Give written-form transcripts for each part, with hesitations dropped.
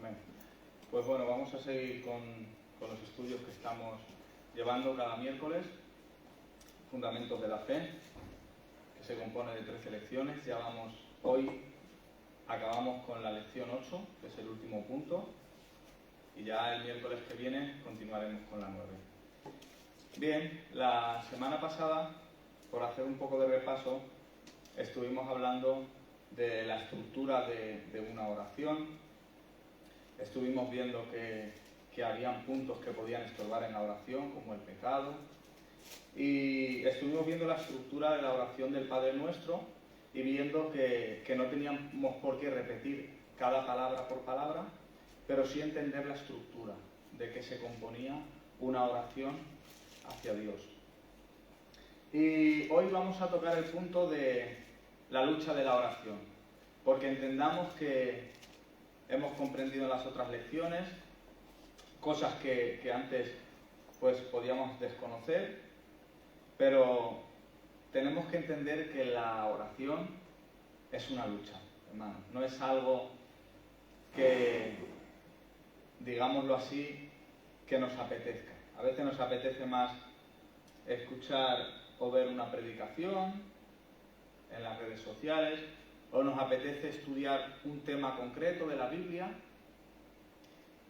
Amén. Pues bueno, vamos a seguir con los estudios que estamos llevando cada miércoles. Fundamentos de la fe, que se compone de 13 lecciones. Ya vamos, hoy acabamos con la lección 8, que es el último punto. Y ya el miércoles que viene continuaremos con la 9. Bien, la semana pasada, por hacer un poco de repaso, estuvimos hablando de la estructura de una oración. Estuvimos viendo que habían puntos que podían estorbar en la oración, como el pecado. Y estuvimos viendo la estructura de la oración del Padre Nuestro y viendo que no teníamos por qué repetir cada palabra por palabra, pero sí entender la estructura de que se componía una oración hacia Dios. Y hoy vamos a tocar el punto de la lucha de la oración, porque entendamos que hemos comprendido en las otras lecciones cosas que antes pues podíamos desconocer, pero tenemos que entender que la oración es una lucha, hermano. No es algo que, digámoslo así, que nos apetezca. A veces nos apetece más escuchar o ver una predicación en las redes sociales, o nos apetece estudiar un tema concreto de la Biblia.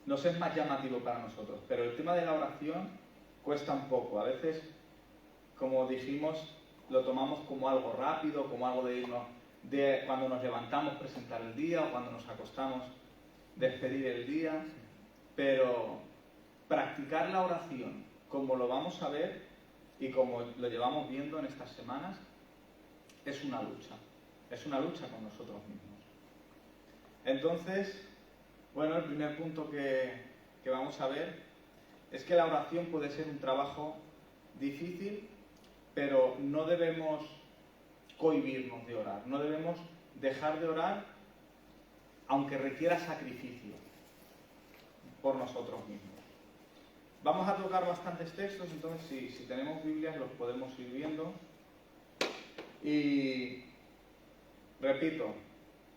Nos es más llamativo para nosotros, pero el tema de la oración cuesta un poco. A veces, como dijimos, lo tomamos como algo rápido, como algo de irnos, de cuando nos levantamos presentar el día, o cuando nos acostamos despedir el día, pero practicar la oración, como lo vamos a ver y como lo llevamos viendo en estas semanas, es una lucha con nosotros mismos. Entonces, bueno, el primer punto que vamos a ver es que la oración puede ser un trabajo difícil, pero no debemos cohibirnos de orar, no debemos dejar de orar aunque requiera sacrificio por nosotros mismos. Vamos a tocar bastantes textos, entonces si tenemos Biblias los podemos ir viendo. Y repito,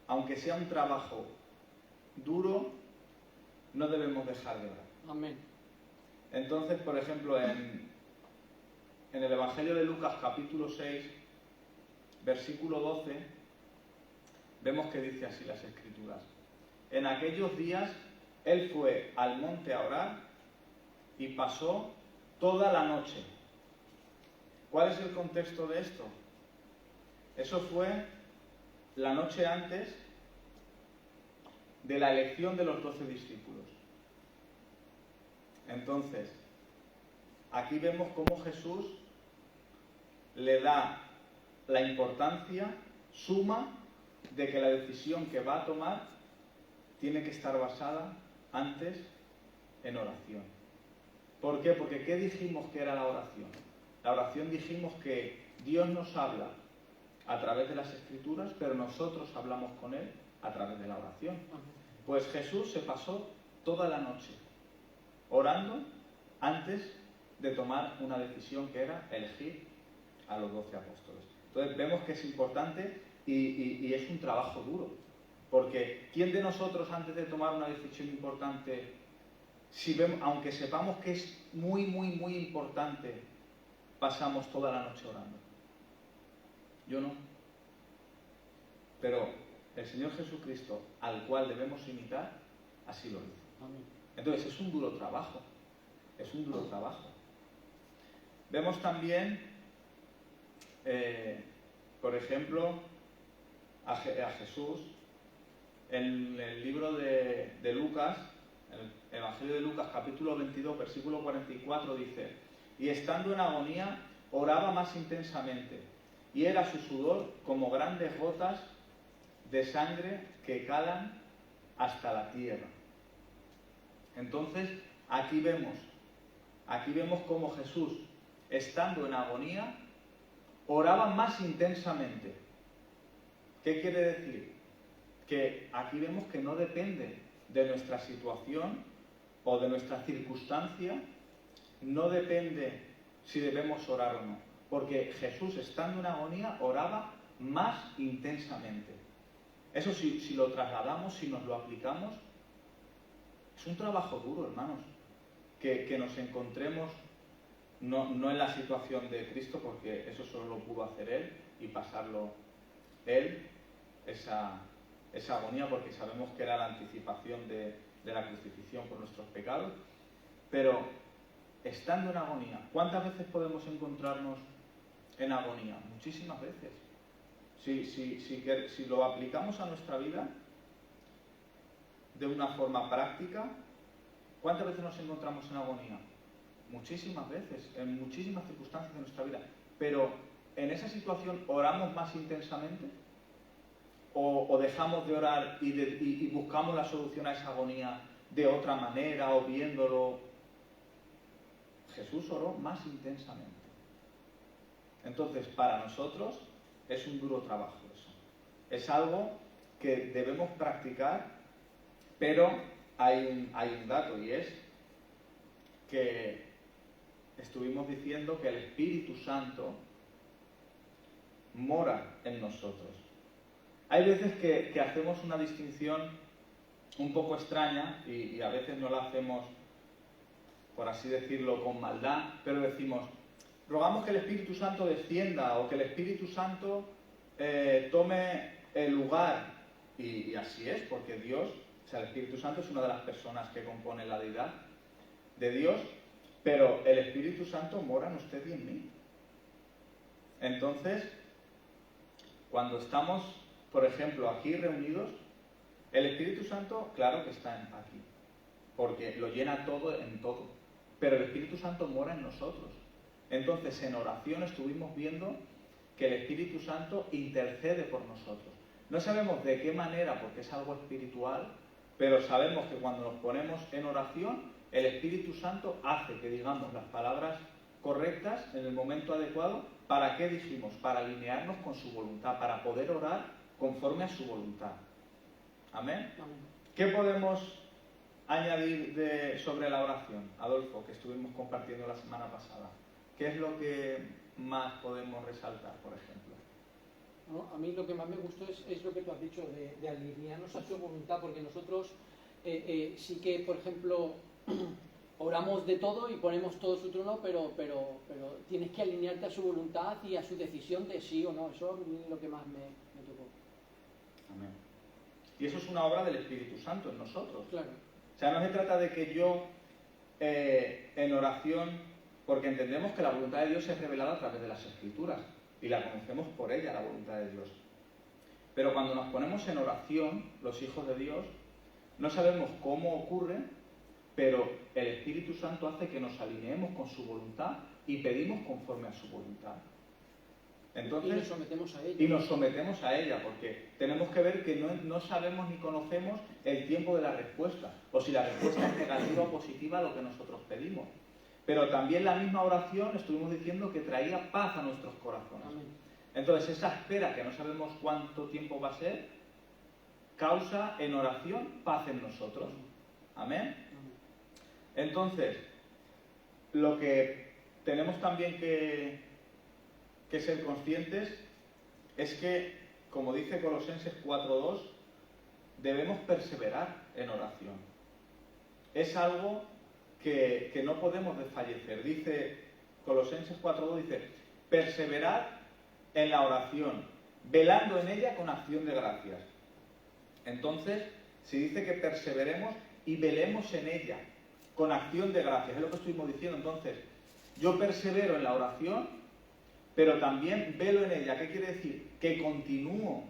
aunque sea un trabajo duro, no debemos dejar de orar. Amén. Entonces, por ejemplo, en el Evangelio de Lucas, capítulo 6, versículo 12, vemos que dice así las Escrituras. En aquellos días, él fue al monte a orar y pasó toda la noche. ¿Cuál es el contexto de esto? Eso fue la noche antes de la elección de los 12 discípulos. Entonces, aquí vemos cómo Jesús le da la importancia suma de que la decisión que va a tomar tiene que estar basada antes en oración. ¿Por qué? Porque ¿qué dijimos que era la oración? La oración dijimos que Dios nos habla a través de las Escrituras, pero nosotros hablamos con Él a través de la oración. Pues Jesús se pasó toda la noche orando antes de tomar una decisión que era elegir a los 12 apóstoles. Entonces vemos que es importante y es un trabajo duro, porque ¿quién de nosotros antes de tomar una decisión importante, aunque sepamos que es muy, muy, muy importante, pasamos toda la noche orando? Yo no. Pero el Señor Jesucristo, al cual debemos imitar, así lo hizo. Amén. Entonces es un duro trabajo. Es un duro trabajo. Vemos también, por ejemplo, a Jesús en el libro de Lucas, el Evangelio de Lucas, capítulo 22, versículo 44, dice: y estando en agonía, oraba más intensamente, y era su sudor como grandes gotas de sangre que calan hasta la tierra. Entonces, aquí vemos cómo Jesús, estando en agonía, oraba más intensamente. ¿Qué quiere decir? Que aquí vemos que no depende de nuestra situación o de nuestra circunstancia, no depende si debemos orar o no, porque Jesús, estando en agonía, oraba más intensamente. Eso si lo trasladamos, si nos lo aplicamos, Es un trabajo duro, hermanos, que nos encontremos no en la situación de Cristo, porque eso solo lo pudo hacer Él y pasarlo Él, esa agonía, porque sabemos que era la anticipación de la crucifixión por nuestros pecados, pero estando en agonía, ¿cuántas veces podemos encontrarnos en agonía? Muchísimas veces. Si lo aplicamos a nuestra vida de una forma práctica, ¿cuántas veces nos encontramos en agonía? Muchísimas veces, en muchísimas circunstancias de nuestra vida. Pero en esa situación, ¿oramos más intensamente? ¿O dejamos de orar y buscamos la solución a esa agonía de otra manera o viéndolo? Jesús oró más intensamente. Entonces, para nosotros es un duro trabajo eso. Es algo que debemos practicar, pero hay un dato, y es que estuvimos diciendo que el Espíritu Santo mora en nosotros. Hay veces que hacemos una distinción un poco extraña y a veces no la hacemos, por así decirlo, con maldad, pero decimos, rogamos que el Espíritu Santo descienda o que el Espíritu Santo tome el lugar. Y así es, porque Dios, o sea, el Espíritu Santo es una de las personas que componen la deidad de Dios, pero el Espíritu Santo mora en usted y en mí. Entonces, cuando estamos, por ejemplo, aquí reunidos, el Espíritu Santo, claro que está aquí, porque lo llena todo en todo, pero el Espíritu Santo mora en nosotros. Entonces, en oración estuvimos viendo que el Espíritu Santo intercede por nosotros. No sabemos de qué manera, porque es algo espiritual, pero sabemos que cuando nos ponemos en oración, el Espíritu Santo hace que digamos las palabras correctas en el momento adecuado. ¿Para qué dijimos? Para alinearnos con su voluntad, para poder orar conforme a su voluntad. ¿Amén? Amén. ¿Qué podemos añadir sobre la oración, Adolfo, que estuvimos compartiendo la semana pasada? ¿Qué es lo que más podemos resaltar, por ejemplo? No, a mí lo que más me gustó es lo que tú has dicho, de alinearnos a su voluntad, porque nosotros sí que, por ejemplo, oramos de todo y ponemos todo su trono, pero tienes que alinearte a su voluntad y a su decisión de sí o no. Eso es lo que más me tocó. Amén. Y eso es una obra del Espíritu Santo en nosotros. Claro. O sea, no se trata de que yo en oración, porque entendemos que la voluntad de Dios es revelada a través de las Escrituras y la conocemos por ella, la voluntad de Dios. Pero cuando nos ponemos en oración, los hijos de Dios, no sabemos cómo ocurre, pero el Espíritu Santo hace que nos alineemos con su voluntad y pedimos conforme a su voluntad. Entonces, y nos sometemos a ella. Y nos sometemos a ella, porque tenemos que ver que no sabemos ni conocemos el tiempo de la respuesta, o si la respuesta es negativa o positiva a lo que nosotros pedimos. Pero también la misma oración, estuvimos diciendo, que traía paz a nuestros corazones. Amén. Entonces, esa espera, que no sabemos cuánto tiempo va a ser, causa en oración paz en nosotros. Amén. Entonces, lo que tenemos también que ser conscientes es que, como dice Colosenses 4:2, debemos perseverar en oración. Es algo que no podemos desfallecer. Dice Colosenses 4:2, dice, perseverar en la oración, velando en ella con acción de gracias. Entonces, se dice que perseveremos y velemos en ella con acción de gracias. Es lo que estuvimos diciendo. Entonces, yo persevero en la oración, pero también velo en ella. ¿Qué quiere decir? Que continúo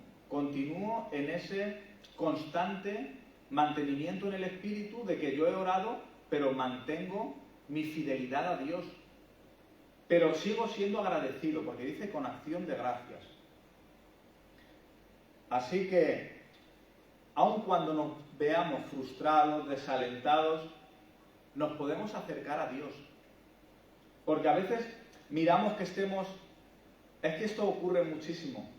en ese constante mantenimiento en el espíritu de que yo he orado, pero mantengo mi fidelidad a Dios. Pero sigo siendo agradecido, porque dice con acción de gracias. Así que, aun cuando nos veamos frustrados, desalentados, nos podemos acercar a Dios. Porque a veces miramos que estemos... Es que esto ocurre muchísimo.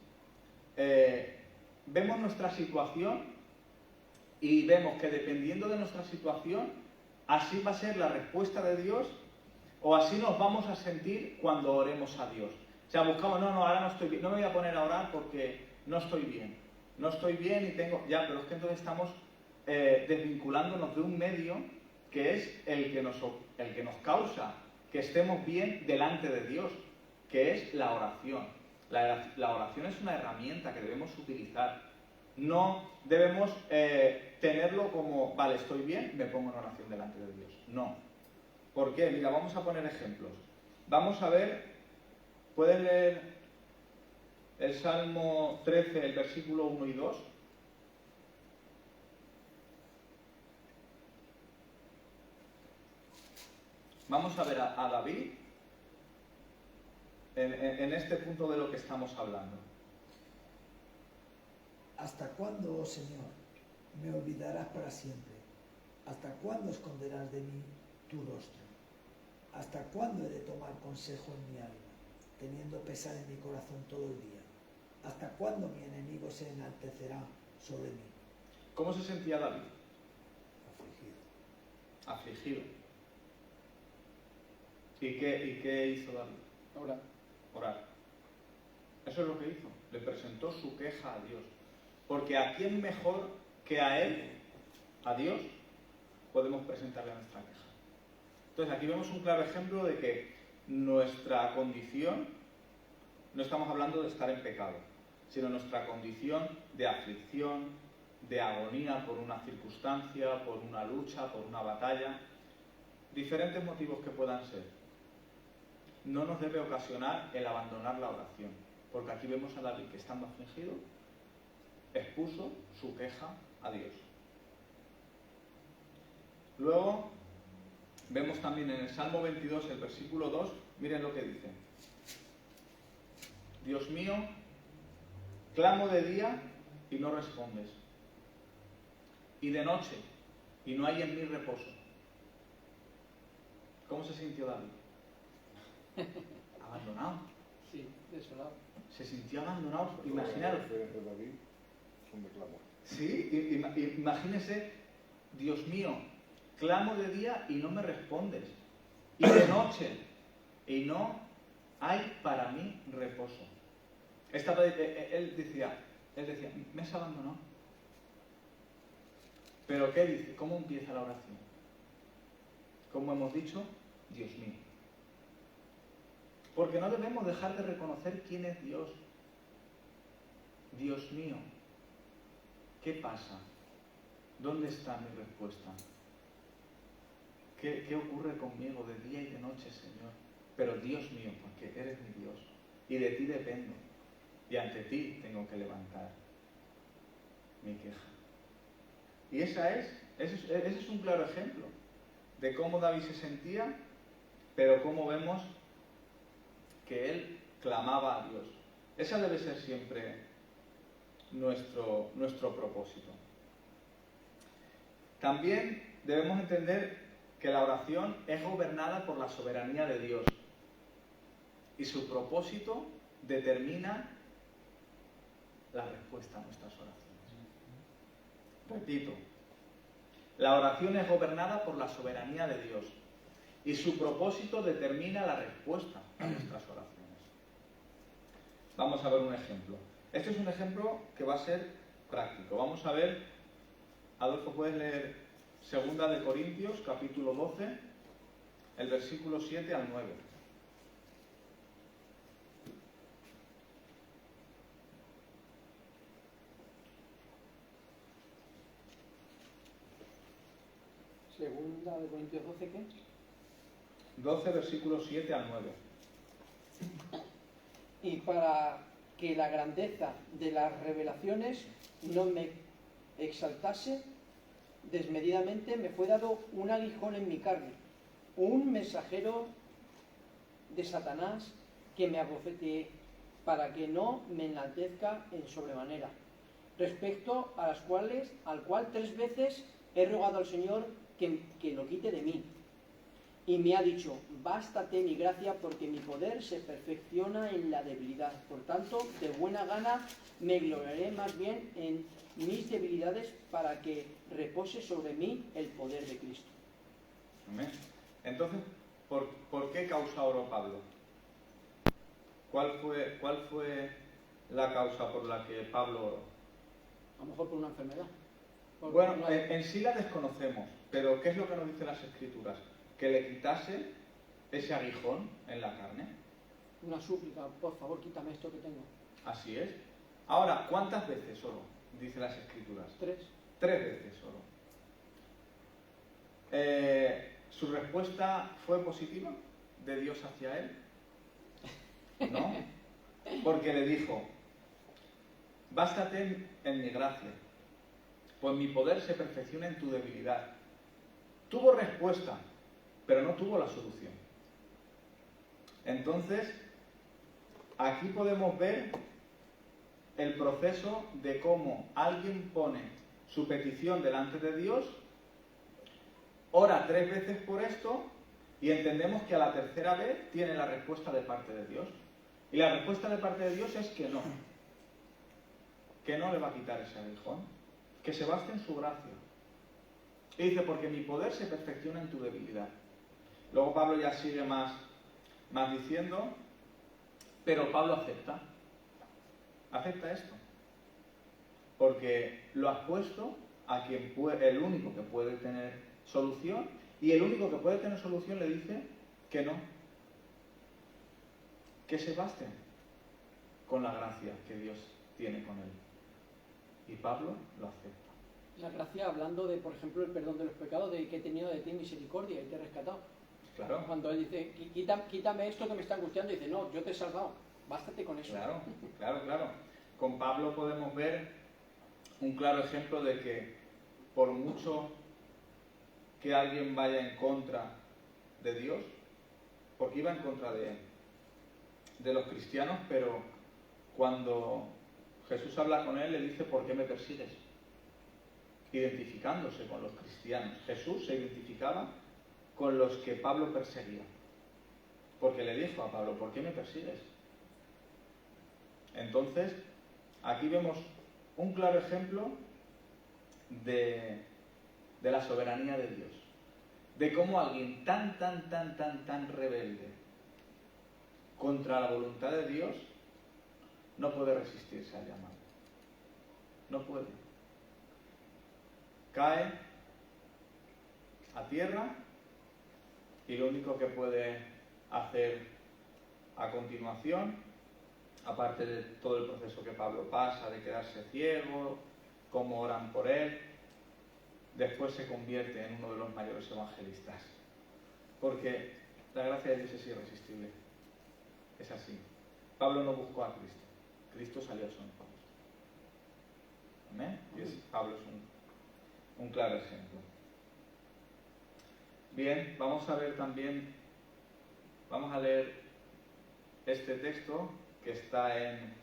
Vemos nuestra situación y vemos que dependiendo de nuestra situación, así va a ser la respuesta de Dios o así nos vamos a sentir cuando oremos a Dios. O sea, buscamos, ahora no estoy bien, no me voy a poner a orar porque no estoy bien. No estoy bien y tengo... Ya, pero es que entonces estamos desvinculándonos de un medio que es el que nos causa que estemos bien delante de Dios, que es la oración. La oración es una herramienta que debemos utilizar. No debemos tenerlo como, vale, estoy bien, me pongo en oración delante de Dios. No. ¿Por qué? Mira, vamos a poner ejemplos. Vamos a ver, ¿pueden leer el Salmo 13, el versículo 1 y 2? Vamos a ver a David en este punto de lo que estamos hablando. ¿Hasta cuándo, oh Señor, me olvidarás para siempre? ¿Hasta cuándo esconderás de mí tu rostro? ¿Hasta cuándo he de tomar consejo en mi alma, teniendo pesar en mi corazón todo el día? ¿Hasta cuándo mi enemigo se enaltecerá sobre mí? ¿Cómo se sentía David? Afligido. Afligido. ¿Y qué hizo David? Orar. Eso es lo que hizo. Le presentó su queja a Dios. Porque ¿a quién mejor que a Él, a Dios, podemos presentarle nuestra queja? Entonces aquí vemos un claro ejemplo de que nuestra condición, no estamos hablando de estar en pecado, sino nuestra condición de aflicción, de agonía por una circunstancia, por una lucha, por una batalla, diferentes motivos que puedan ser, no nos debe ocasionar el abandonar la oración. Porque aquí vemos a David que, estando afligido, expuso su queja a Dios. Luego vemos también en el Salmo 22, el versículo 2, miren lo que dice: Dios mío, clamo de día y no respondes, y de noche y no hay en mí reposo. ¿Cómo se sintió David? Abandonado. Sí, desolado. Se sintió abandonado. Imaginaros. David son de clamor. Sí, imagínese, Dios mío, clamo de día y no me respondes, y de noche y no hay para mí reposo. Él decía, me has abandonado. Pero ¿qué dice? ¿Cómo empieza la oración? Como hemos dicho, Dios mío. Porque no debemos dejar de reconocer quién es Dios. Dios mío, ¿qué pasa? ¿Dónde está mi respuesta? ¿Qué ocurre conmigo de día y de noche, Señor? Pero Dios mío, porque eres mi Dios y de ti dependo y ante ti tengo que levantar mi queja. Y ese es un claro ejemplo de cómo David se sentía, pero cómo vemos que él clamaba a Dios. Esa debe ser siempre nuestro propósito. También debemos entender que la oración es gobernada por la soberanía de Dios y su propósito determina la respuesta a nuestras oraciones. Repito, la oración es gobernada por la soberanía de Dios y su propósito determina la respuesta a nuestras oraciones. Vamos a ver un ejemplo. Este es un ejemplo que va a ser práctico. Vamos a ver, Adolfo, puedes leer 2 de Corintios, capítulo 12, el versículo 7 al 9. Segunda de Corintios 12, ¿qué? 12, versículos 7 al 9. Y para que la grandeza de las revelaciones no me exaltase desmedidamente, me fue dado un aguijón en mi carne, un mensajero de Satanás que me abofetee, para que no me enaltezca en sobremanera, respecto a las cuales, al cual 3 veces he rogado al Señor que lo quite de mí. Y me ha dicho: bástate mi gracia, porque mi poder se perfecciona en la debilidad. Por tanto, de buena gana me gloriaré más bien en mis debilidades, para que repose sobre mí el poder de Cristo. Amén. Entonces, ¿por qué causa oró Pablo? ¿Cuál fue la causa por la que Pablo oró? A lo mejor por una enfermedad. Porque Bueno, no hay- en sí la desconocemos, pero ¿qué es lo que nos dicen las Escrituras? Que le quitase ese aguijón en la carne. una súplica, por favor, quítame esto que tengo. Así es. Ahora, ¿cuántas veces solo? Dice las Escrituras. 3. 3 veces solo. ¿Su respuesta fue positiva de Dios hacia él? ¿No? Porque le dijo, bástate en mi gracia, pues mi poder se perfecciona en tu debilidad. Tuvo respuesta, pero no tuvo la solución. Entonces, aquí podemos ver el proceso de cómo alguien pone su petición delante de Dios, ora 3 veces por esto y entendemos que a la tercera vez tiene la respuesta de parte de Dios. Y la respuesta de parte de Dios es que no le va a quitar ese aguijón, que se baste en su gracia. Y dice, porque mi poder se perfecciona en tu debilidad. Luego Pablo ya sigue más diciendo, pero Pablo acepta esto, porque lo has puesto a quien el único que puede tener solución, y el único que puede tener solución le dice que no, que se baste con la gracia que Dios tiene con él. Y Pablo lo acepta. La gracia hablando de, por ejemplo, el perdón de los pecados, de que he tenido de ti misericordia y te he rescatado. Claro, Cuando él dice, quítame esto que me está angustiando, dice, no, yo te he salvado, bástate con eso. claro. Con Pablo podemos ver un claro ejemplo de que por mucho que alguien vaya en contra de Dios, porque iba en contra de los cristianos, pero cuando Jesús habla con él, le dice, ¿por qué me persigues? Identificándose con los cristianos. Jesús se identificaba con los que Pablo perseguía, porque le dijo a Pablo, ¿por qué me persigues? Entonces, aquí vemos un claro ejemplo de la soberanía de Dios, de cómo alguien tan rebelde contra la voluntad de Dios no puede resistirse al llamado. No puede. Cae a tierra y lo único que puede hacer a continuación, aparte de todo el proceso que Pablo pasa, de quedarse ciego, cómo oran por él, después se convierte en uno de los mayores evangelistas. Porque la gracia de Dios es irresistible. Es así. Pablo no buscó a Cristo. Cristo salió a su encuentro. ¿Amén? Y Pablo es un claro ejemplo. Bien, vamos a leer este texto que está en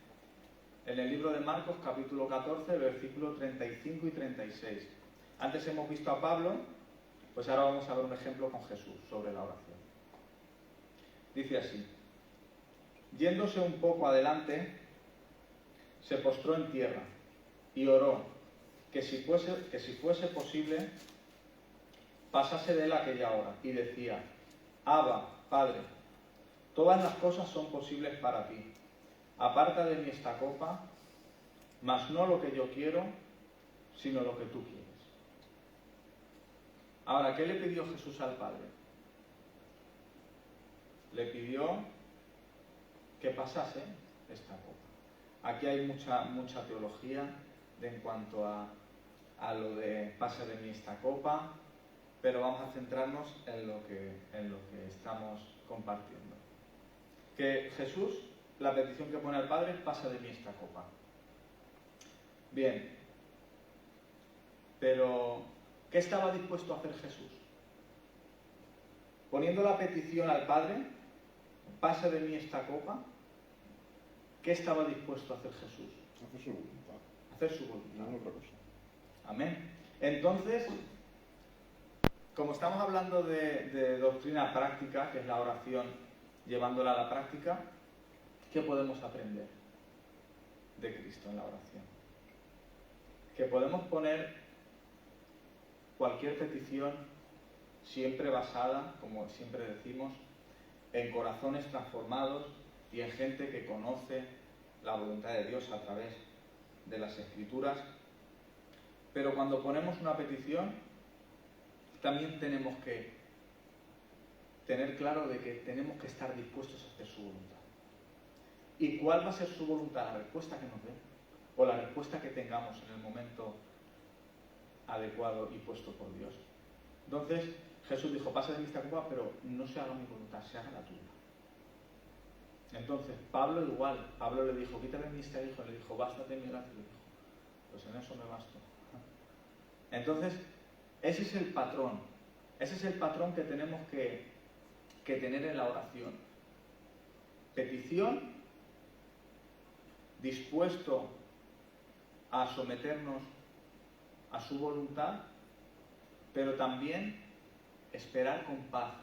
el libro de Marcos, capítulo 14, versículos 35 y 36. Antes hemos visto a Pablo, pues ahora vamos a ver un ejemplo con Jesús sobre la oración. Dice así: yéndose un poco adelante, se postró en tierra y oró que si fuese posible, pasase de él aquella hora, y decía: Abba, Padre, todas las cosas son posibles para ti. Aparta de mí esta copa, mas no lo que yo quiero, sino lo que tú quieres. Ahora, ¿qué le pidió Jesús al Padre? Le pidió que pasase esta copa. Aquí hay mucha teología en cuanto a lo de pasa de mí esta copa, pero vamos a centrarnos en lo que estamos compartiendo. Que Jesús, la petición que pone al Padre es: pasa de mí esta copa. Bien, pero ¿qué estaba dispuesto a hacer Jesús? Poniendo la petición al Padre, pasa de mí esta copa, ¿qué estaba dispuesto a hacer Jesús? Hacer su voluntad. Hacer su voluntad. No otra cosa. Amén. Entonces, como estamos hablando de doctrina práctica, que es la oración, llevándola a la práctica, ¿qué podemos aprender de Cristo en la oración? Que podemos poner cualquier petición siempre basada, como siempre decimos, en corazones transformados y en gente que conoce la voluntad de Dios a través de las Escrituras, pero cuando ponemos una petición, también tenemos que tener claro de que tenemos que estar dispuestos a hacer su voluntad. ¿Y cuál va a ser su voluntad? La respuesta que nos dé, o la respuesta que tengamos en el momento adecuado y puesto por Dios. Entonces, Jesús dijo, pasa de mí esta copa, pero no se haga mi voluntad, se haga la tuya. Entonces, Pablo igual, Pablo le dijo, quítale mi este hijo, le dijo, bástate mi gracia, le dijo, pues en eso me basto. Entonces, ese es el patrón que tenemos que tener en la oración. Petición, dispuesto a someternos a su voluntad, pero también esperar con paz,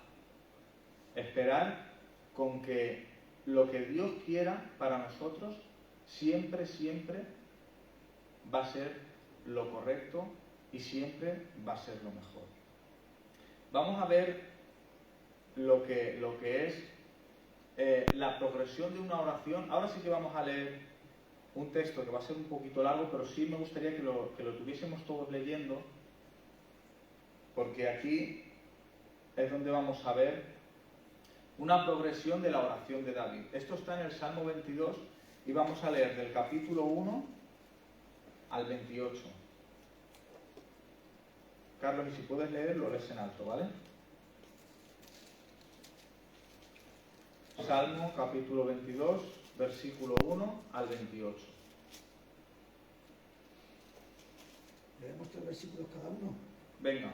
esperar con que lo que Dios quiera para nosotros siempre va a ser lo correcto y siempre va a ser lo mejor. Vamos a ver lo que es la progresión de una oración. Ahora sí que vamos a leer un texto que va a ser un poquito largo, pero sí me gustaría que lo tuviésemos todos leyendo, porque aquí es donde vamos a ver una progresión de la oración de David. Esto está en el Salmo 22 y vamos a leer del capítulo 1 al 28. Carlos, y si puedes leer, lo lees en alto, ¿vale? Salmo capítulo 22, versículo 1 al 28. ¿Leemos 3 versículos cada uno? Venga.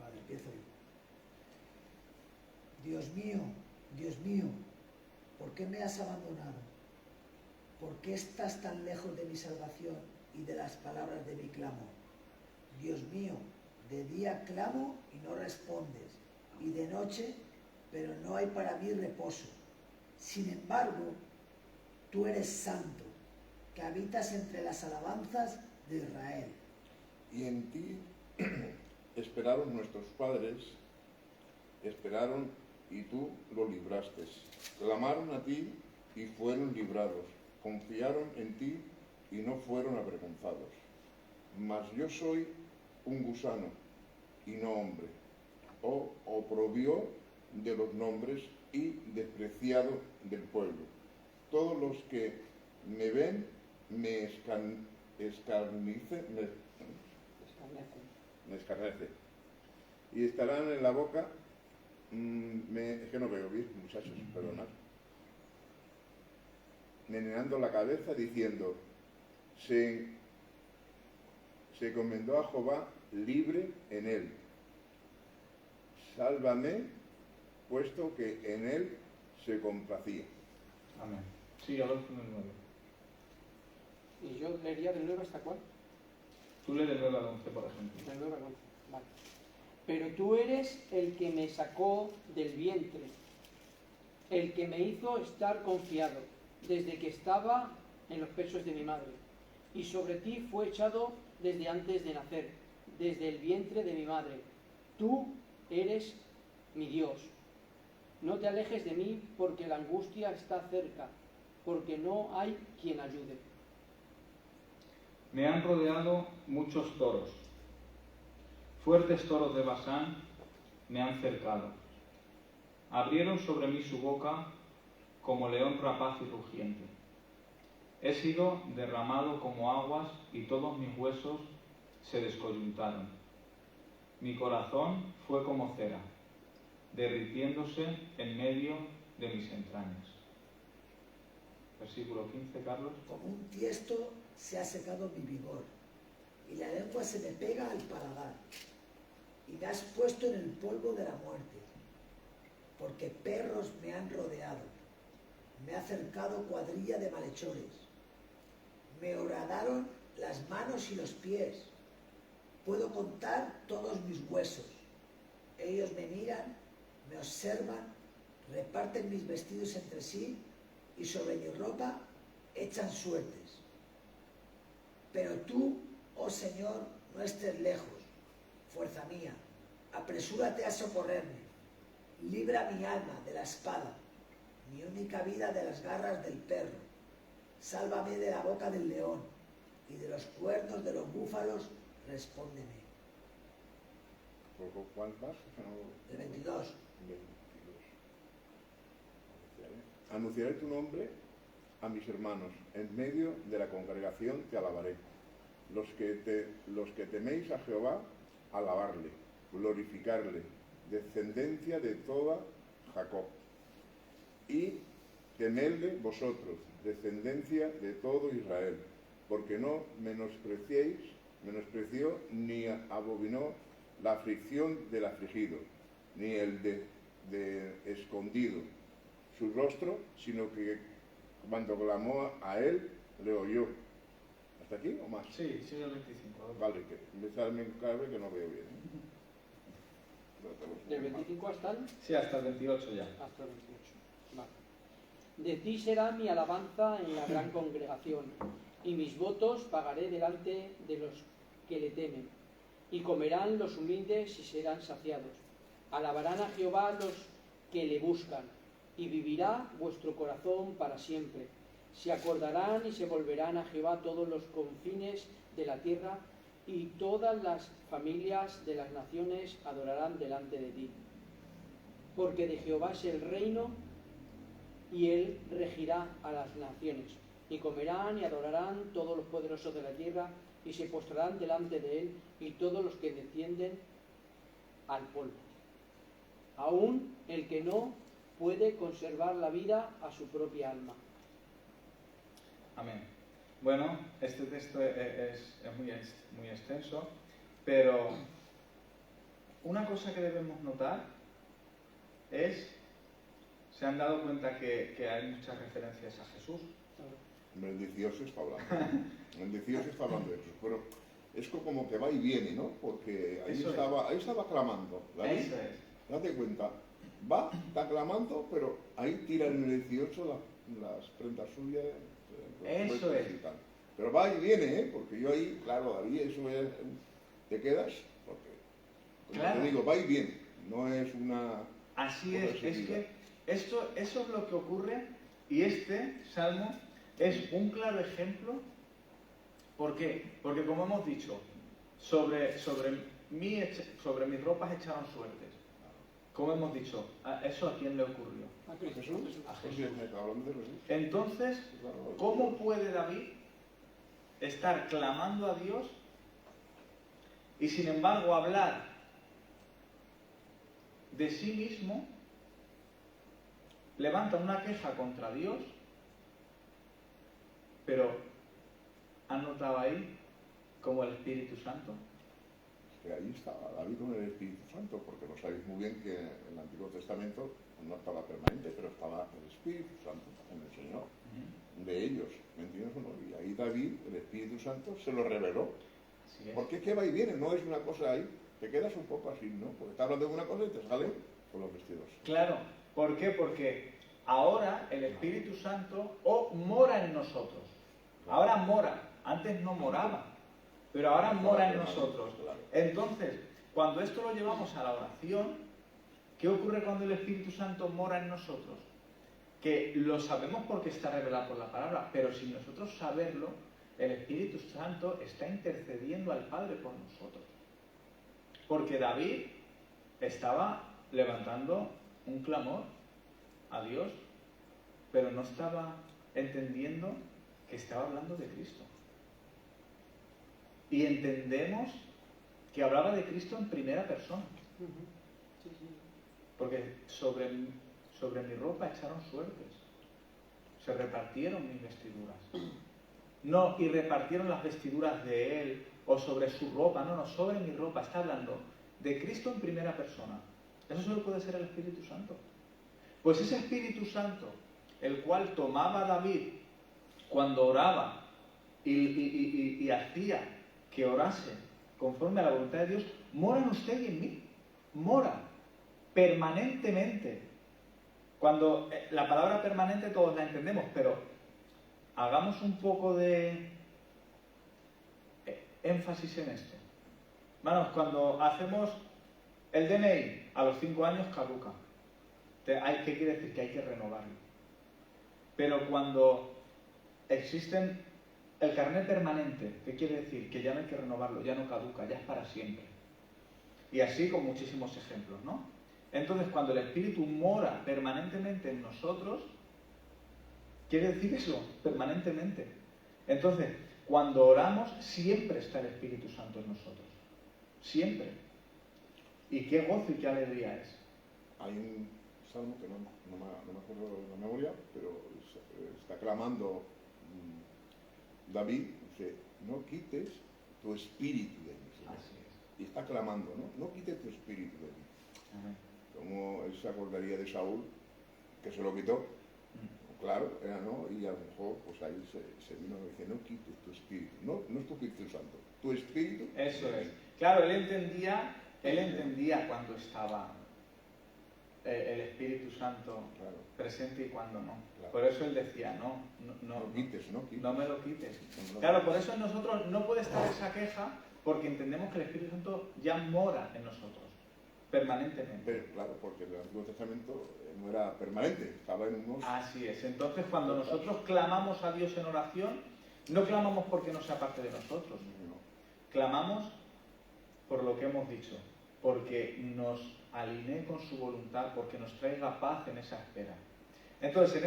Vale, empiezo yo. Dios mío, ¿por qué me has abandonado? ¿Por qué estás tan lejos de mi salvación y de las palabras de mi clamor? Dios mío, de día clamo y no respondes, y de noche, pero no hay para mí reposo. Sin embargo, tú eres santo, que habitas entre las alabanzas de Israel. Y en ti esperaron nuestros padres, esperaron y tú lo libraste. Clamaron a ti y fueron librados. Confiaron en ti y no fueron avergonzados. Mas yo soy un gusano y no hombre, oprobio de los nombres y despreciado del pueblo. Todos los que me ven me escarnecen. Y estarán en la boca, es que no veo bien, muchachos, perdonad, meneando la cabeza diciendo, se encomendó a Jehová libre en él. Sálvame, puesto que en él se complacía. Amén. Sí, a los 9. Y yo leería del 9 hasta cuál. Tú lees del 9 al 11, por ejemplo. Del 9 al 11, vale. Pero tú eres el que me sacó del vientre, el que me hizo estar confiado, desde que estaba en los pechos de mi madre. Y sobre ti fue echado desde antes de nacer, desde el vientre de mi madre. Tú eres mi Dios. No te alejes de mí, porque la angustia está cerca, porque no hay quien ayude. Me han rodeado muchos toros. Fuertes toros de Basán me han cercado. Abrieron sobre mí su boca como león rapaz y rugiente. He sido derramado como aguas y todos mis huesos se descoyuntaron. Mi corazón fue como cera, derritiéndose en medio de mis entrañas. Versículo 15, Carlos. Como un tiesto se ha secado mi vigor, y la lengua se me pega al paladar, y me has puesto en el polvo de la muerte, porque perros me han rodeado, me ha cercado cuadrilla de malhechores, me horadaron las manos y los pies, puedo contar todos mis huesos, ellos me miran, me observan, reparten mis vestidos entre sí, y sobre mi ropa echan suertes. Pero tú, oh Señor, no estés lejos, fuerza mía, apresúrate a socorrerme, libra mi alma de la espada, mi única vida de las garras del perro, sálvame de la boca del león y de los cuernos de los búfalos respóndeme. ¿Por cuál vas? El 22. 22. Anunciaré tu nombre a mis hermanos, en medio de la congregación te alabaré. Los que teméis a Jehová, alabarle, glorificarle, descendencia de toda Jacob. Y temedle vosotros, descendencia de todo Israel, porque no menospreció ni abominó la aflicción del afligido, ni el de escondido su rostro, sino que cuando clamó a él, le oyó. ¿Hasta aquí o más? Sí, sigue el 25. Vale, que me sale cada vez que no veo bien. ¿Del 25 hasta el? Sí, hasta el 28 ya. Hasta el 28. Vale. De ti será mi alabanza en la gran congregación, y mis votos pagaré delante de los que le temen. Y comerán los humildes y serán saciados. Alabarán a Jehová los que le buscan, y vivirá vuestro corazón para siempre. Se acordarán y se volverán a Jehová todos los confines de la tierra, y todas las familias de las naciones adorarán delante de ti. Porque de Jehová es el reino, y él regirá a las naciones. Y comerán y adorarán todos los poderosos de la tierra, y se postrarán delante de él, y todos los que descienden al polvo. Aún el que no puede conservar la vida a su propia alma. Amén. Bueno, este texto es muy extenso, pero una cosa que debemos notar es, se han dado cuenta que hay muchas referencias a Jesús. En el 18 está hablando. En el 18 está hablando de Jesús, pero es como que va y viene, ¿no? Porque ahí estaba clamando. ¿Vale? Eso es. Date cuenta, está clamando, pero ahí tiran en el 18 las prendas suyas. Eso es. Y tal. Pero va y viene, ¿eh? Porque yo ahí, claro, David, eso es. Te quedas, porque. Como Claro. te digo, va y viene. No es una. Así es que eso es lo que ocurre, y este salmo es un claro ejemplo. ¿Por qué? Porque como hemos dicho, sobre mis ropas echaron suertes. Como hemos dicho, ¿eso a quién le ocurrió? A Cristo. Jesús. A Pues Jesús. me está hablando de Jesús. Entonces, Claro. ¿cómo puede David estar clamando a Dios y sin embargo hablar de sí mismo? Levanta una queja contra Dios, pero ¿han notado ahí como el Espíritu Santo? Que ahí estaba David con el Espíritu Santo, porque no sabéis muy bien que en el Antiguo Testamento no estaba permanente, pero estaba el Espíritu Santo en el Señor, de ellos, ¿me entiendes o no? Y ahí David, el Espíritu Santo, se lo reveló. Así es. Porque es que va y viene, no es una cosa ahí, te quedas un poco así, ¿no? Porque está hablando de una cosa y te sale con los vestidos. Claro, ¿por qué? Porque ahora el Espíritu Santo mora en nosotros. Ahora mora, antes no moraba, pero ahora mora en nosotros. Entonces, cuando esto lo llevamos a la oración, ¿qué ocurre cuando el Espíritu Santo mora en nosotros? Que lo sabemos porque está revelado por la palabra, pero sin nosotros saberlo, el Espíritu Santo está intercediendo al Padre por nosotros. Porque David estaba levantando un clamor a Dios, pero no estaba entendiendo que estaba hablando de Cristo. Y entendemos que hablaba de Cristo en primera persona. Sí, sí. Porque sobre mi ropa echaron suertes. Se repartieron mis vestiduras. No, y repartieron las vestiduras de él o sobre su ropa. No, sobre mi ropa. Está hablando de Cristo en primera persona. Eso solo puede ser el Espíritu Santo. Pues ese Espíritu Santo, el cual tomaba a David cuando oraba y hacía que orase conforme a la voluntad de Dios, mora en usted y en mí. Mora permanentemente. Cuando la palabra permanente todos la entendemos, pero hagamos un poco de énfasis en esto. Hermanos, cuando hacemos el DNI a los 5 años caduca. ¿Qué quiere decir? Que hay que renovarlo. Pero cuando existen el carné permanente, ¿qué quiere decir? Que ya no hay que renovarlo, ya no caduca, ya es para siempre. Y así con muchísimos ejemplos, ¿no? Entonces, cuando el Espíritu mora permanentemente en nosotros, quiere decir eso, permanentemente. Entonces, cuando oramos, siempre está el Espíritu Santo en nosotros. Siempre. Y qué gozo y qué alegría es. Hay un salmo que no me acuerdo de la memoria, pero está clamando David, dice, no quites tu espíritu de mí, Señor. Así es. Y está clamando, ¿no? No quites tu espíritu de mí. Amén. Como él se acordaría de Saúl, que se lo quitó. Claro, era no, y a lo mejor pues ahí se vino y dice, no quites tu espíritu, no es tu Espíritu Santo, tu espíritu. Eso es. Claro, él entendía cuando estaba el Espíritu Santo Claro. presente y cuando no. Claro. Por eso él decía, no quites. No me lo quites. Claro, por eso en nosotros no puede estar esa queja, porque entendemos que el Espíritu Santo ya mora en nosotros, permanentemente. Pero claro, porque el Antiguo Testamento no era permanente, estaba en unos... Así es. Entonces, cuando nosotros clamamos a Dios en oración, no clamamos porque no sea parte de nosotros. No. Clamamos por lo que hemos dicho, porque nos alinee con su voluntad, porque nos traiga paz en esa espera. Entonces,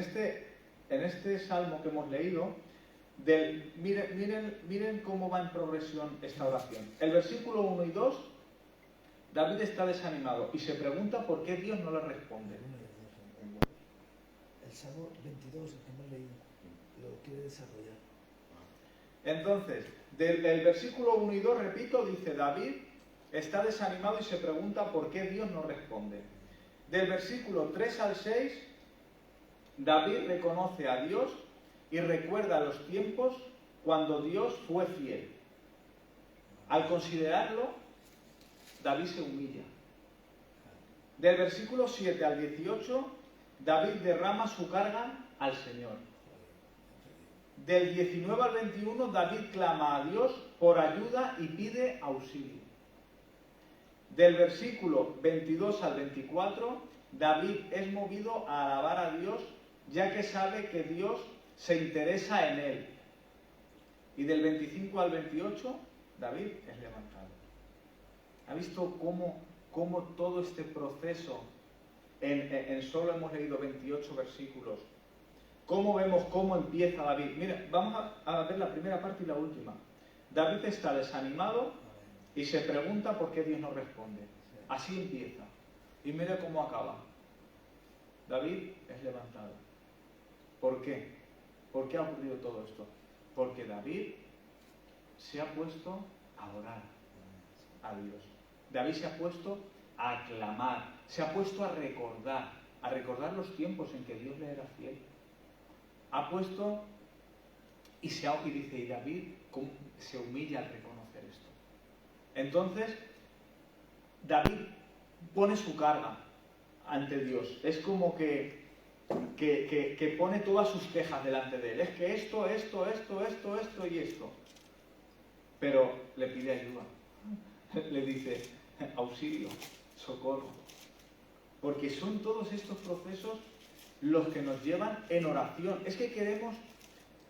en este salmo que hemos leído, miren cómo va en progresión esta oración. El versículo 1 y 2, David está desanimado y se pregunta por qué Dios no le responde. El Salmo 22, el que hemos leído, lo quiere desarrollar. Entonces, del versículo 1 y 2, repito, dice David está desanimado y se pregunta por qué Dios no responde. Del versículo 3 al 6, David reconoce a Dios y recuerda los tiempos cuando Dios fue fiel. Al considerarlo, David se humilla. Del versículo 7 al 18, David derrama su carga al Señor. Del 19 al 21, David clama a Dios por ayuda y pide auxilio. Del versículo 22 al 24, David es movido a alabar a Dios, ya que sabe que Dios se interesa en él. Y del 25 al 28, David es levantado. ¿Ha visto cómo todo este proceso, en solo hemos leído 28 versículos, cómo vemos cómo empieza David? Mira, vamos a ver la primera parte y la última. David está desanimado y se pregunta por qué Dios no responde. Así empieza. Y mira cómo acaba. David es levantado. ¿Por qué? ¿Por qué ha ocurrido todo esto? Porque David se ha puesto a orar a Dios. David se ha puesto a aclamar, se ha puesto a recordar los tiempos en que Dios le era fiel. Ha puesto y dice, y David se humilla al reconocer esto. Entonces, David pone su carga ante Dios. Es como que pone todas sus quejas delante de él. Es que esto y esto. Pero le pide ayuda. Le dice, auxilio, socorro. Porque son todos estos procesos los que nos llevan en oración. Es que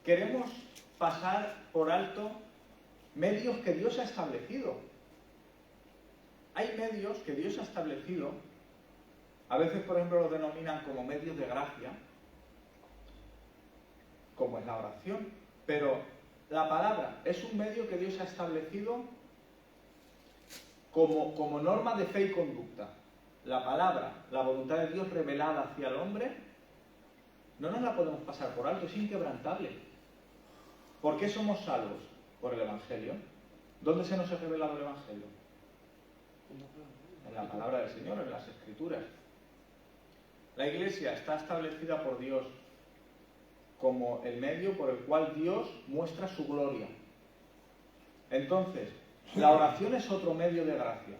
queremos pasar por alto medios que Dios ha establecido. Hay medios que Dios ha establecido, a veces por ejemplo los denominan como medios de gracia, como es la oración, pero la palabra es un medio que Dios ha establecido como norma de fe y conducta. La palabra, la voluntad de Dios revelada hacia el hombre, no nos la podemos pasar por alto, es inquebrantable. ¿Por qué somos salvos? Por el Evangelio. ¿Dónde se nos ha revelado el Evangelio? En la palabra del Señor, en las Escrituras. La Iglesia está establecida por Dios como el medio por el cual Dios muestra su gloria. Entonces, la oración es otro medio de gracia,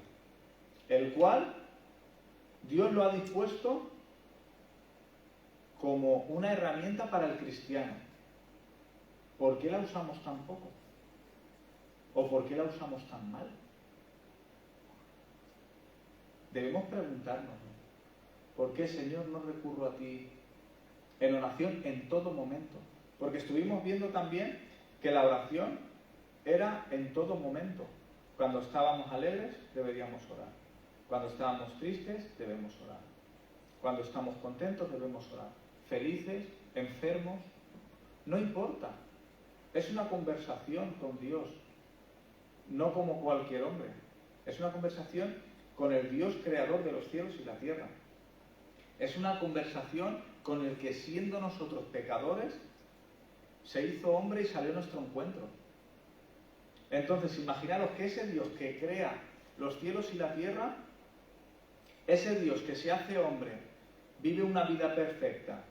el cual Dios lo ha dispuesto como una herramienta para el cristiano. ¿Por qué la usamos tan poco? ¿O por qué la usamos tan mal? Debemos preguntarnos, ¿por qué, Señor, no recurro a ti en oración en todo momento? Porque estuvimos viendo también que la oración era en todo momento. Cuando estábamos alegres, deberíamos orar. Cuando estábamos tristes, debemos orar. Cuando estamos contentos, debemos orar. Felices, enfermos, no importa. Es una conversación con Dios, no como cualquier hombre. Es una conversación con el Dios creador de los cielos y la tierra. Es una conversación con el que, siendo nosotros pecadores, se hizo hombre y salió a nuestro encuentro. Entonces, imaginaros que ese Dios que crea los cielos y la tierra, ese Dios que se hace hombre, vive una vida perfecta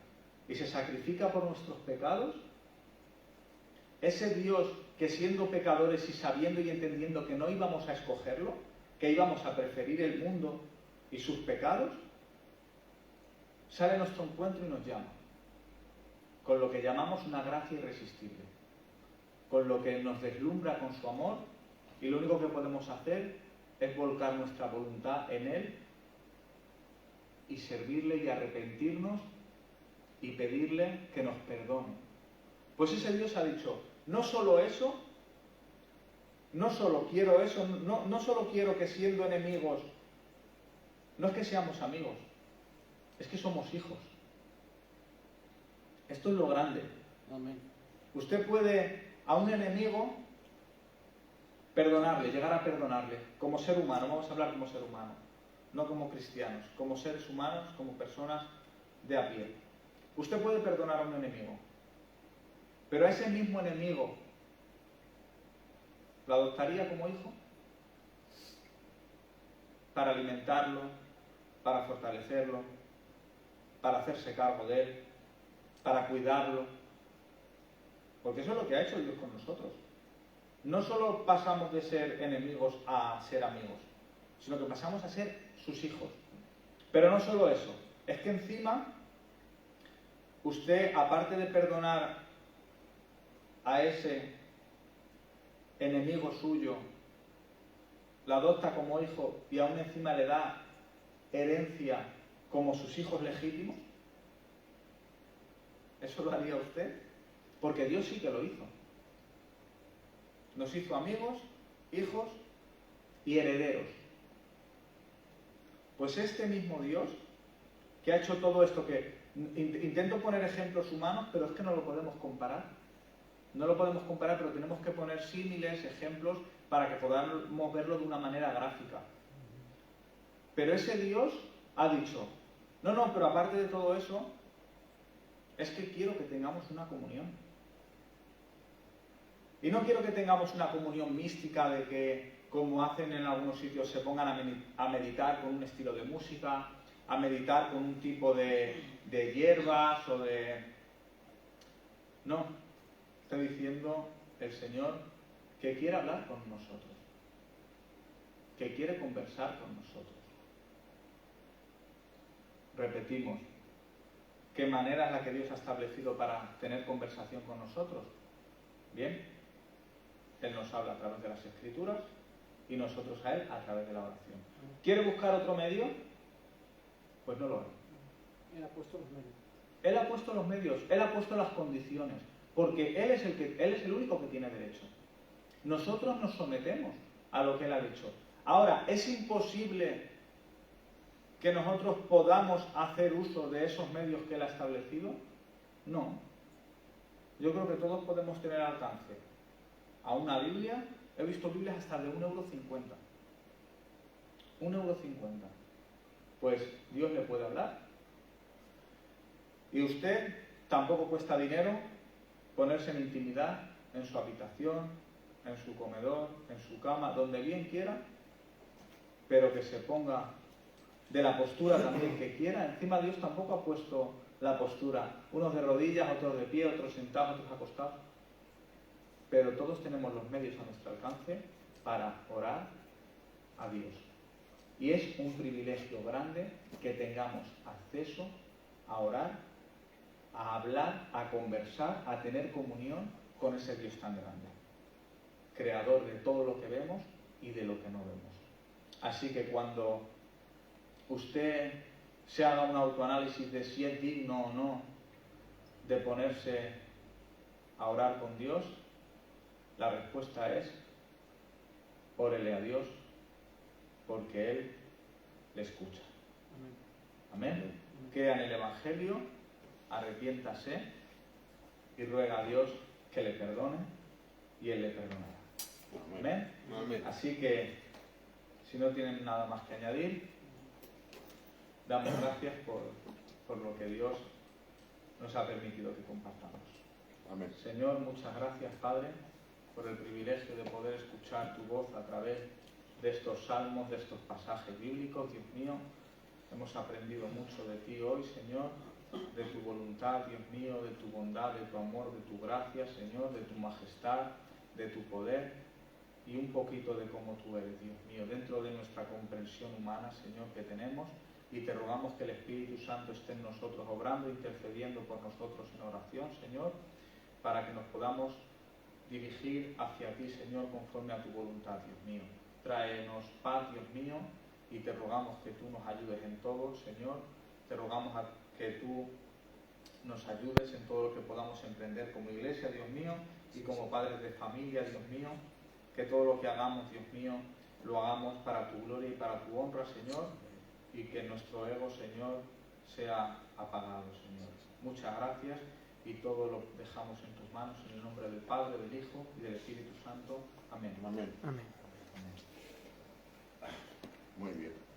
y se sacrifica por nuestros pecados, ese Dios que, siendo pecadores y sabiendo y entendiendo que no íbamos a escogerlo, que íbamos a preferir el mundo y sus pecados, sale a nuestro encuentro y nos llama, con lo que llamamos una gracia irresistible, con lo que nos deslumbra con su amor, y lo único que podemos hacer es volcar nuestra voluntad en Él y servirle y arrepentirnos y pedirle que nos perdone. Pues ese Dios ha dicho, no solo eso, no solo quiero eso, no solo quiero que siendo enemigos, no es que seamos amigos, es que somos hijos. Esto es lo grande. Amén. Usted puede a un enemigo perdonarle, llegar a perdonarle, como ser humano, vamos a hablar como ser humano, no como cristianos, como seres humanos, como personas de a pie. Usted puede perdonar a un enemigo, pero a ese mismo enemigo, ¿lo adoptaría como hijo? Para alimentarlo, para fortalecerlo, para hacerse cargo de él, para cuidarlo. Porque eso es lo que ha hecho Dios con nosotros. No solo pasamos de ser enemigos a ser amigos, sino que pasamos a ser sus hijos. Pero no solo eso, es que encima usted, aparte de perdonar a ese enemigo suyo, la adopta como hijo y aún encima le da herencia como sus hijos legítimos. ¿Eso lo haría usted? Porque Dios sí que lo hizo. Nos hizo amigos, hijos y herederos. Pues este mismo Dios, que ha hecho todo esto, que intento poner ejemplos humanos, pero es que no lo podemos comparar. No lo podemos comparar, pero tenemos que poner símiles, ejemplos, para que podamos verlo de una manera gráfica. Pero ese Dios ha dicho, no, pero aparte de todo eso, es que quiero que tengamos una comunión. Y no quiero que tengamos una comunión mística de que, como hacen en algunos sitios, se pongan a meditar con un estilo de música, a meditar con un tipo de hierbas o de... No, está diciendo el Señor que quiere hablar con nosotros, que quiere conversar con nosotros. Repetimos, ¿qué manera es la que Dios ha establecido para tener conversación con nosotros? Bien, Él nos habla a través de las Escrituras y nosotros a Él a través de la oración. ¿Quiere buscar otro medio? Pues no lo hará. Él ha puesto los medios. Él ha puesto los medios, Él ha puesto las condiciones, porque Él es el único que tiene derecho. Nosotros nos sometemos a lo que Él ha dicho. Ahora, ¿es imposible que nosotros podamos hacer uso de esos medios que Él ha establecido? No. Yo creo que todos podemos tener alcance a una Biblia. He visto Biblias hasta de 1,50 €. 1,50 €. Pues Dios le puede hablar. Y usted tampoco cuesta dinero ponerse en intimidad en su habitación, en su comedor, en su cama, donde bien quiera, pero que se ponga de la postura también que quiera. Encima Dios tampoco ha puesto la postura, unos de rodillas, otros de pie, otros sentados, otros acostados. Pero todos tenemos los medios a nuestro alcance para orar a Dios. Y es un privilegio grande que tengamos acceso a orar, a hablar, a conversar, a tener comunión con ese Dios tan grande, creador de todo lo que vemos y de lo que no vemos. Así que cuando usted se haga un autoanálisis de si es digno o no de ponerse a orar con Dios, La respuesta es, órele a Dios, porque Él le escucha. Amén. Crea en el Evangelio, arrepiéntase y ruega a Dios que le perdone y Él le perdonará. Amén. Amén. Así que, si no tienen nada más que añadir, damos gracias por lo que Dios nos ha permitido que compartamos. Amén. Señor, muchas gracias, Padre, por el privilegio de poder escuchar tu voz a través de estos salmos, de estos pasajes bíblicos. Dios mío, hemos aprendido mucho de ti hoy, Señor, de tu voluntad, Dios mío, de tu bondad, de tu amor, de tu gracia, Señor, de tu majestad, de tu poder y un poquito de cómo tú eres, Dios mío, dentro de nuestra comprensión humana, Señor, que tenemos, y te rogamos que el Espíritu Santo esté en nosotros obrando, intercediendo por nosotros en oración, Señor, para que nos podamos dirigir hacia ti, Señor, conforme a tu voluntad, Dios mío. Tráenos paz, Dios mío, y te rogamos que tú nos ayudes en todo, Señor. Te rogamos que tú nos ayudes en todo lo que podamos emprender como iglesia, Dios mío, y como padres de familia, Dios mío. Que todo lo que hagamos, Dios mío, lo hagamos para tu gloria y para tu honra, Señor, y que nuestro ego, Señor, sea apagado, Señor. Muchas gracias y todo lo dejamos en tus manos, en el nombre del Padre, del Hijo y del Espíritu Santo. Amén. Amén. Amén. Amén. Muy bien.